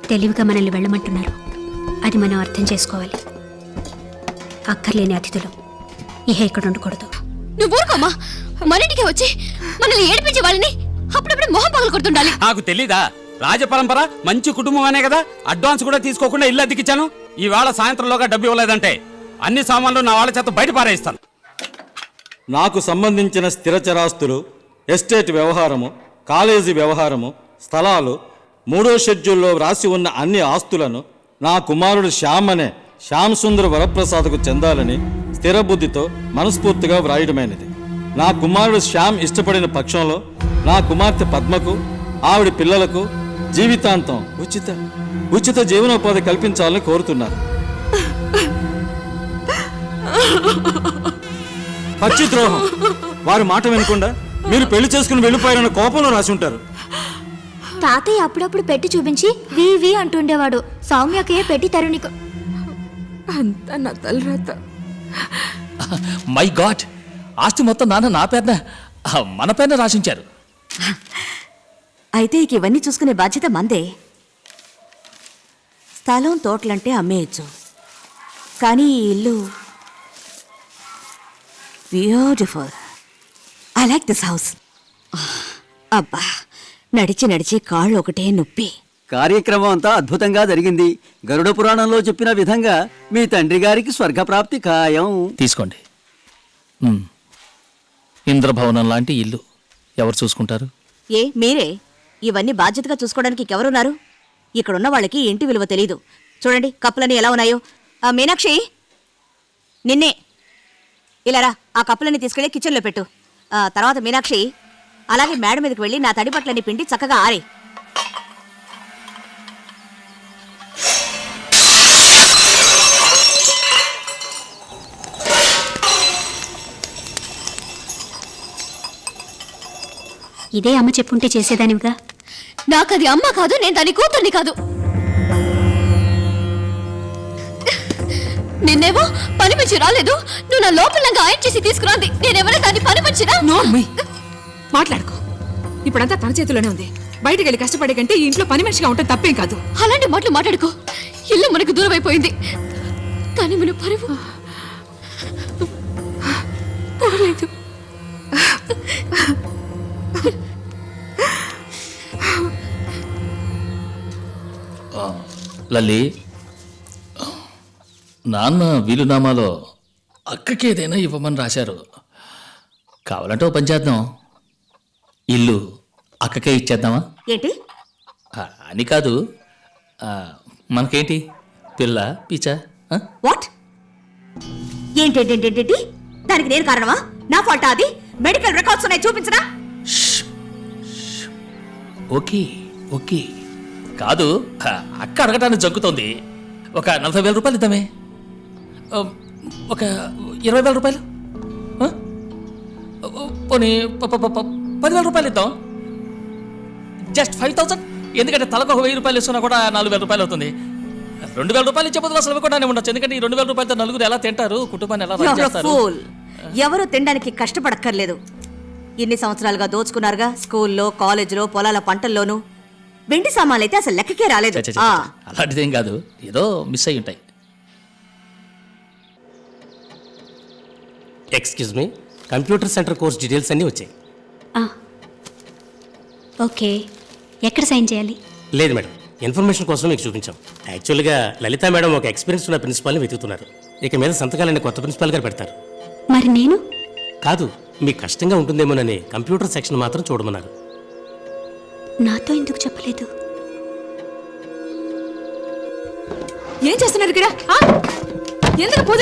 తెలివిగా మనల్ని వెళ్ళమంటున్నారు. అది మనం అర్థం చేసుకోవాలి. అక్కర్లేని అతిథులు ఇహ ఇక్కడ ఉండకూడదు. నువ్వు ఊరుకోమ్మా. మన ఇంటికి వచ్చి మనల్ని ఏడిపించే వాళ్ళని అప్పుడప్పుడు మొహం పగలు కొడుతుండాలి. నాకు తెలీదా? రాజపరంపర మంచి కుటుంబం అనే కదా అడ్వాన్స్ కూడా తీసుకోకుండా ఇల్లు అద్దెకిచ్చాను. ఈవేళ సాయంత్రంలోగా డబ్బు ఇవ్వలేదంటే అన్ని సామాన్లు నా వాళ్ళ చేత బయట పారేస్తాను. నాకు సంబంధించిన స్థిరచరాస్తులు, ఎస్టేట్ వ్యవహారము, కాలేజీ వ్యవహారము, స్థలాలు, 3వ షెడ్యూల్లో వ్రాసి ఉన్న అన్ని ఆస్తులను నా కుమారుడు శ్యామ్ అనే శ్యామ్ సుందర్ వరప్రసాద్కు చెందాలని స్థిర బుద్ధితో మనస్ఫూర్తిగా వ్రాయడమైనది. నా కుమారుడు శ్యామ్ ఇష్టపడిన పక్షంలో నా కుమార్తె పద్మకు, ఆవిడ పిల్లలకు జీవితాంతం ఉచిత జీవనోపాధి కల్పించాలని కోరుతున్నారు. పచ్చి ద్రోహం. వారి మాట వినకుండా మీరు పెళ్లి చేసుకుని వెళ్ళిపోయారన్న కోపంలో రాసి ఉంటారు. తాతయ్య అప్పుడప్పుడు పెట్టి చూపించి వి అంటుండేవాడు. సౌమ్యకే పెట్టి తరుణికు అంతా నా తలరాత. మై గాడ్, ఆస్తి మొత్తం నాన్న నా పేరున మన పేరున రాసించారు. అయితే ఇక ఇవన్నీ చూసుకునే బాధ్యత మందే. స్థలం తోటలంటే అమ్మేయచ్చు, కానీ ఈ ఇల్లు beautiful. I like this house. అబ్బా, నడిచి నడిచి కాళ్ళు ఒకటే నొప్పి. కార్యక్రమం అంతా అద్భుతంగా జరిగింది. గరుడ పురాణంలో చెప్పిన విధంగా మీ తండ్రి గారికి స్వర్గప్రాప్తి ఖాయం. తీసుకోండి. ఇంద్రభవనం లాంటి ఇల్లు ఎవరు చూసుకుంటారు? మీరే. ఇవన్నీ బాధ్యతగా చూసుకోవడానికి ఎవరున్నారు? ఇక్కడున్న వాళ్ళకి ఇంటి విలువ తెలీదు. చూడండి కప్పులన్నీ ఎలా ఉన్నాయో. మీనాక్షి, నిన్నే ఇలా రా. ఆ కప్పులన్నీ తీసుకెళ్ళి కిచెన్లో పెట్టు. తర్వాత మీనాక్షి, అలాగే మేడ మీదకి వెళ్ళి నా తడి బట్టలన్నీ పిండి చక్కగా ఆరే. ఇదే అమ్మ చెప్పుంటే చేసేదానివిగా. నాకది అమ్మ కాదు, నేను దాని కూతుర్ని కాదు. నిన్నేమో పని మంచి రాలేదు, నువ్వు నా లోపలంగా ఆయన చేసి తీసుకురాంది. నేనెవరో దాన్ని పని మంచినా? మాట్లాడుకో. ఇప్పుడంతా తన చేతిలోనే ఉంది. బయటికి వెళ్ళి కష్టపడే కంటే ఈ ఇంట్లో పని మనిషిగా ఉంటే తప్పేం కాదు. అలాంటి మాటలు మాట్లాడుకో. ఇల్లు మనకు దూరం అయిపోయింది, కానీ మన పరువు పర్లేదు. లల్లి, నాన్న వీలునామాలో అక్కకి ఏదైనా ఇవ్వమని రాశారు. కావాలంటే ఓ పని చేద్దాం, ఇల్లు అక్కకే ఇచ్చేద్దామా? ఏంటి అని కాదు, మనకేంటి పిల్ల పీచా? వాట్? ఏంటేంటేంటేంటి? దానికి నేను కారణమా? నా ఫాల్టా అది? మెడికల్ రికార్డ్స్ ఉన్నాయి, చూపించరా? ఓకే ఓకే కాదు, అక్క అడగటానికి జంకుతోంది. ఒక 40,000 రూపాయలు ఇద్దామే, ఒక 20,000 రూపాయలు, పోనీ 10,000 రూపాయలు ఇద్దాం. జస్ట్ 5,000. ఎందుకంటే తలకు 1,000 రూపాయలు ఇస్తున్నా కూడా 4,000 రూపాయలు అవుతుంది. 2,000 రూపాయలు ఇచ్చే బదులు అసలు కూడా ఉండొచ్చు. ఎందుకంటే ఈ 2,000 రూపాయలతో నలుగురు ఎలా తింటారు, కుటుంబాన్ని ఎలా రన్ చేస్తారు? ఎవరు తినడానికి కష్టపడక్కర్లేదు. ఇన్ని సంవత్సరాలుగా దోచుకున్నారుగా, స్కూల్లో, కాలేజీలో, పొలాల పంటల్లోనూ. వెండి సామాన్లు అయితే అసలు లెక్కకే రాలేదు. అలాంటిదేం కాదు, ఏదో మిస్ అయ్యి ఉంటాయి. Excuse me, computer centre course details అన్నీ వచ్చాయి. ఓకే, ఎక్కడ సైన్ చేయాలి? లేదు మేడం, ఇన్ఫర్మేషన్ కోసం మీకు చూపించాం. యాక్చువల్గా లలిత మేడం ఒక ఎక్స్పీరియన్స్ ఉన్న ప్రిన్సిపాల్ని వెతుకుతున్నారు. ఇక మీద సంతకాలన్నీ కొత్త ప్రిన్సిపాల్ గారు పెడతారు. మరి నేను? కాదు, మీకు కష్టంగా ఉంటుందేమోనని కంప్యూటర్ సెక్షన్ మాత్రం చూడమన్నారు. నాతో ఎందుకు చెప్పలేదు? ఏం చేస్తున్నారు ఇక్కడ? ఎందుకు పూజ?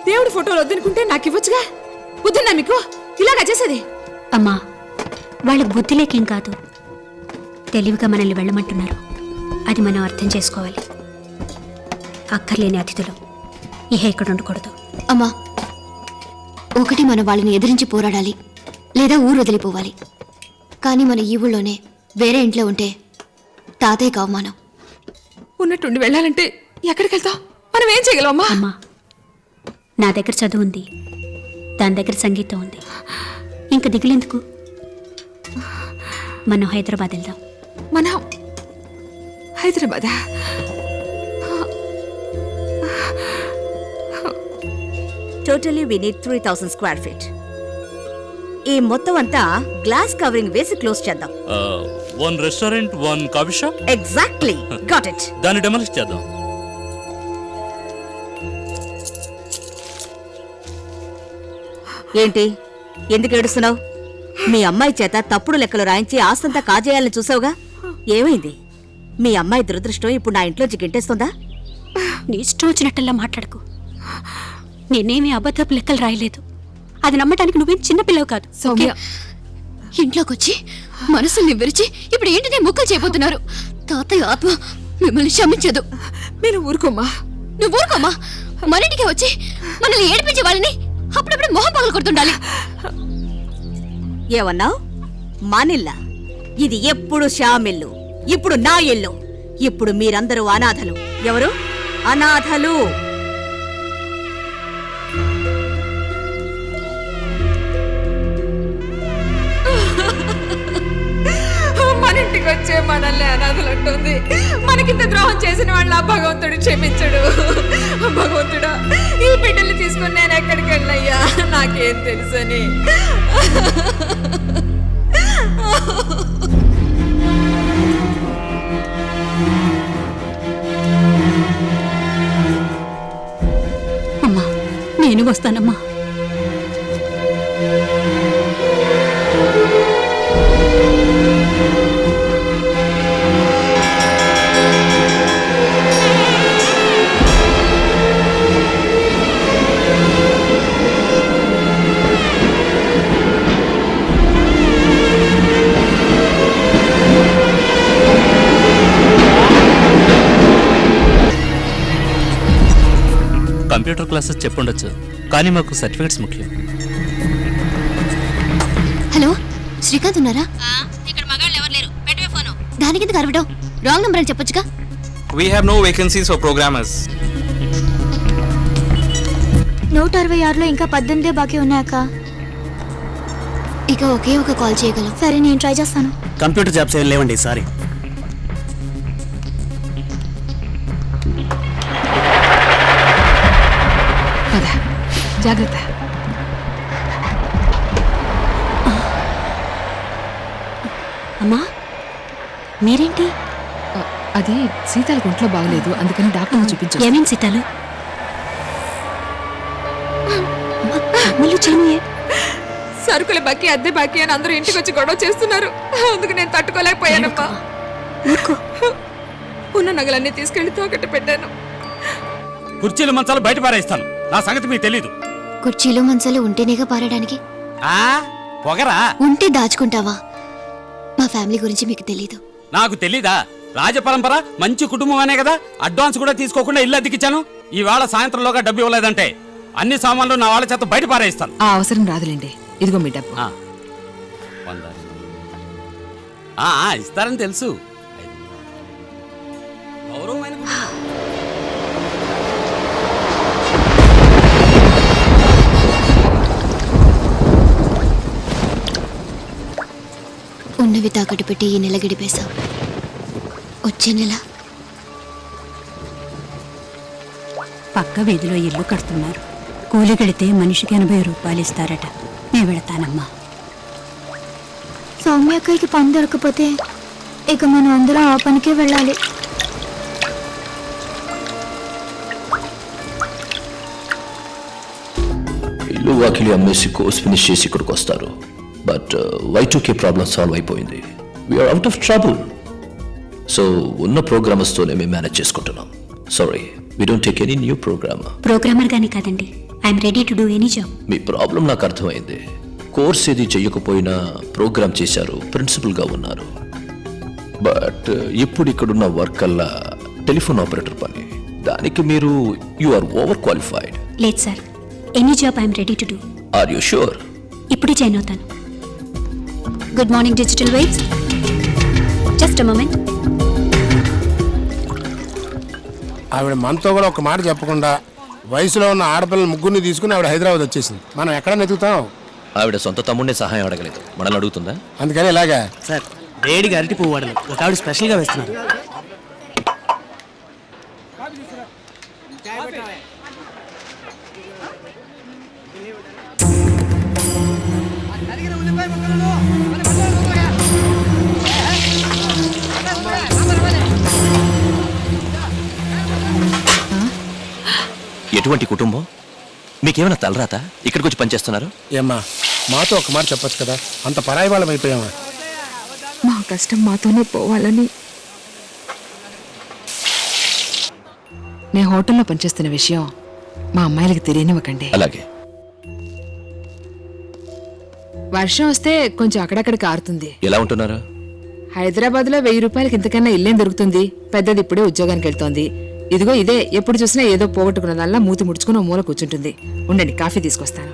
దేవుడి ఫోటోలు వద్దనుకుంటే నాకు ఇవ్వచ్చుగా. బుద్ధున్నా మీకు? ఇలాగా చేసేది? అమ్మా, వాళ్ళకి బుద్ధి లేకేం కాదు, తెలివిగా మనల్ని వెళ్ళమంటున్నారు. అది మనం అర్థం చేసుకోవాలి. అక్కర్లేని అతిథులు ఇహ ఇక్కడ ఉండకూడదు. అమ్మా, ఒకటి మనం వాళ్ళని ఎదిరించి పోరాడాలి, లేదా ఊరు వదిలిపోవాలి. కానీ మన ఈ ఊళ్ళోనే వేరే ఇంట్లో ఉంటే తాతయ్యకు అవమానం. ఉన్నట్టుండి వెళ్ళాలంటే ఎక్కడికి వెళ్తాం? మనం ఏం చేయగలం అమ్మా? అమ్మా, నా దగ్గర చదువు ఉంది, దాని దగ్గర సంగీతం ఉంది. ఇంక దిగులేందుకు? మనం హైదరాబాద్ వెళ్దాం. మనం హైదరాబాదా? Totally we need 3000 square feet. ఈ మొత్తం అంతా గ్లాస్ కవరింగ్ వేసి క్లోజ్ చేద్దాం. 1 restaurant 1 coffee shop. Exactly, got it. దాన్ని డెమాలిష్ చేద్దాం. ఏంటి, ఎందుకు ఏడుస్తున్నావు? మీ అమ్మాయి చేత తప్పుడు లెక్కలు రాయించి ఆస్తంతా కాజేయాలని చూసావుగా, ఏమైంది? మీ అమ్మాయి దురదృష్టం ఇప్పుడు నా ఇంట్లో జిగింటేస్తుందా? నీ ఇష్టం వచ్చినట్టల్లా మాట్లాడకు. నేనేమీ అబద్ధపు లెక్కలు రాయలేదు. అది నమ్మటానికి నువ్వేం చిన్నపిల్లవు కాదు. సౌమ్య, ఇంట్లోకి వచ్చి మనసుని విరిచి ఇప్పుడు ఏంటినే ముక్కలు చేయబోతున్నారు. తాతయ్య ఆత్మ మిమ్మల్ని క్షమించదు. మీరు ఊరుకోమ్మా. నువ్వు ఊరుకోమ్మా. మన ఇంటికి వచ్చి మనల్ని ఏడిపించే వాళ్ళని అప్పుడప్పుడు మొహం పగలు కొడుతుండాలి. ఏమన్నావు? మానిల్లా? ఇది ఎప్పుడు శ్యామిల్లు, ఇప్పుడు నా ఇల్లు. ఇప్పుడు మీరందరూ అనాథలు. ఎవరు అనాథలు? మన ఇంటికి వచ్చే మనల్ని అనాథలంటుంది. మనకింత ద్రోహం చేసిన వాళ్ళ ఆ భగవంతుడు క్షమించడు. భగవంతుడా, ఈ బిడ్డల్ని తీసుకుని నేను ఎక్కడికి వెళ్ళయ్యా? నాకేం తెలుసని. అమ్మా, నేను వస్తానమ్మా. కంప్యూటర్ క్లాసెస్ చెప్పుండొచ్చు, కానీ మాకు సర్టిఫికెట్స్ ముఖ్యం. హలో, శ్రీకాంత్ ఉన్నారా? ఇక్కడ మగాళ్ళు ఎవరు లేరు. పెట్టవే ఫోను. దానికి ఎందుకు అరవడం? రాంగ్ నెంబర్ అని చెప్పొచ్చుగా. We have no vacancies for programmers. 166లో ఇంకా 18 బాకీ ఉన్నాయక్క. ఇక ఒకే ఒక కాల్ చేయగలం. సరే, నేను ట్రై చేస్తాను. కంప్యూటర్ జాబ్స్ ఏం లేవండి, సారీ. పద, జాగ్రత్త. అమ్మా, మీరేంటి? అది సీతాలకు ఒంట్లో బాగలేదు, అందుకని డాక్టర్ని చూపించాను. ఏమేం సీతాలు? మళ్ళీ సరుకుల బాకీ, అద్దె బాకీ అని అందరూ ఇంటికి వచ్చి గొడవ చేస్తున్నారు. అందుకు నేను తట్టుకోలేకపోయానమ్మా. ఉన్న నగలన్నీ తీసుకెళ్లి తాకట్టు పెట్టాను. కుర్చీలు మంచాలు బయట పారేస్తాను. నా సంగతి మీకు తెలీదు. కుర్చీలు మంచాలు ఉంటేనేగా పారడానికి. పొగరా? ఉంటే దాచుకుంటావా? మా ఫ్యామిలీ గురించి మీకు తెలీదు. నాకు తెలీదా? రాజపరంపర మంచి కుటుంబం అనే కదా అడ్వాన్స్ కూడా తీసుకోకుండా ఇల్లు అద్దెకిచ్చాను. ఈవేళ సాయంత్రంలోగా డబ్బు ఇవ్వలేదంటే అన్ని సామాన్లు నా వాళ్ళ చేత బయట పారేస్తాను. ఆ అవసరం రాదులేండి, ఇదిగో మీ డబ్బు. ఇస్తారని తెలుసు. గౌరవమైన కుటుంబం. ఉన్నవి తాకట్టు పెట్టి ఈ నెల గడిపేశాం. వచ్చే నెల పక్క వీధిలో ఇల్లు కడుతున్నారు. కూలి కడితే మనిషికి 80 రూపాయలు ఇస్తారట. నేను వెళతానమ్మా. సౌమ్యక్కకి పని దొరకపోతే ఇక మనం అందరం ఆ పనికే వెళ్ళాలి. ఇల్లు వాకిలి అమ్మేసి కోర్స్ ఫినిష్ చేసి ఇక్కడికి వస్తారు. బట్ Y2K ప్రాబ్లం సాల్వ్ అయిపోయింది. We're out of trouble. So ఉన్న ప్రోగ్రామర్స్తోనే మేము మేనేజ్ చేసుకుంటున్నాం. Sorry, we don't take any new programmer గానీ కాదండి. I'm ready to do any job. మీ ప్రాబ్లం నాకు అర్థమైంది. కోర్స్ ఏది చెయ్యకపోయినా ప్రోగ్రామ్ చేశారు, ప్రిన్సిపల్గా ఉన్నారు. బట్ ఇప్పుడు ఇక్కడున్న వర్క్ అల్లా టెలిఫోన్ ఆపరేటర్ పని. దానికి మీరు యు ఆర్ ఓవర్ క్వాలిఫైడ్. లేదు sir, any job I'm ready to do. Are you sure? ఇప్పుడే జాయిన్ అవుతాను. Good morning digital waves. Just a moment. ఆవిడ మనతో కూడా ఒక మాట చెప్పకుండా వయసులో ఉన్న ఆడపిల్లల ముగ్గురిని తీసుకుని ఆవిడ హైదరాబాద్ వచ్చేసింది. మనం ఎక్కడ నెతుకుతాం? ఆవిడ సొంత తమ్ముడిని సహాయం అడగలేదు, మనల్ని అడుగుతుందా? అందుకని ఇలాగా సార్, వేడిగా అరటి పువ్వు వాడలు ఒక ఆవిడ స్పెషల్గా వేస్తున్నారు. ఎటువంటి కుటుంబం? మీకేమైనా తలరాత? ఇక్కడికి వచ్చి పనిచేస్తున్నారు? ఏమ్మా మాతో ఒక మాట చెప్పొచ్చు కదా, అంత పరాయి వాళ్ళం అయిపోయామా? మా కష్టం మాతోనే పోవాలని నేను హోటల్లో పనిచేస్తున్న విషయం మా అమ్మాయిలకి తెలియనివ్వకండి. అలాగే. వర్షం వస్తే కొంచెం అక్కడక్కడ కారుతుంది. ఎలా ఉంటున్నారు? హైదరాబాద్లో 1000 రూపాయలకి ఇంతకన్నా ఇల్లేం దొరుకుతుంది? పెద్దది ఇప్పుడే ఉద్యోగానికి వెళ్తోంది. ఇదిగో ఇదే ఎప్పుడు చూసినా ఏదో పోగొట్టుకున్నదల్లా మూతి ముడుచుకుని ఓ మూల కూర్చుంటుంది. ఉండండి, కాఫీ తీసుకొస్తాను.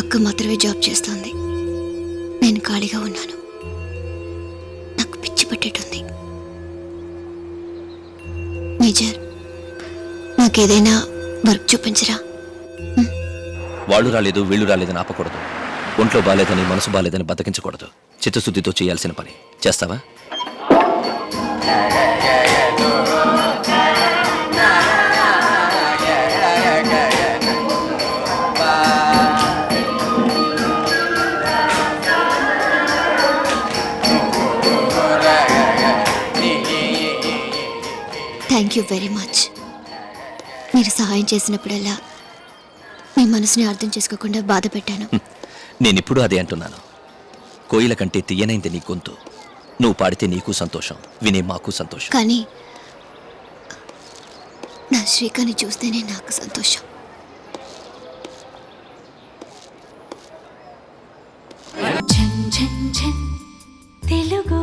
అక్క మాత్రమే జాబ్ చేస్తోంది, నేను ఖాళీగా ఉన్నాను. నాకు పిచ్చి పట్టేటుంది. మేజర్, నాకేదైనా వర్క్ చూపించరా? వాళ్ళు రాలేదు వీళ్ళు రాలేదని ఆపకూడదు. ఒంట్లో బాలేదని మనసు బాలేదని బతికించకూడదు. చిత్తశుద్ధితో చేయాల్సిన పని చేస్తావా? Thank you very much. మీరు సహాయం చేసినప్పుడల్లా మీ మనసుని అర్థం చేసుకోకుండా బాధ పెట్టాను. నేనిప్పుడు అదే అంటున్నాను. కోయిల కంటే తీయనైంది నీ గొంతు. నువ్వు పాడితే నీకు సంతోషం, వినే మాకు సంతోషం. కానీ నా శ్రీకాని చూస్తేనే నాకు సంతోషం. తెలుగు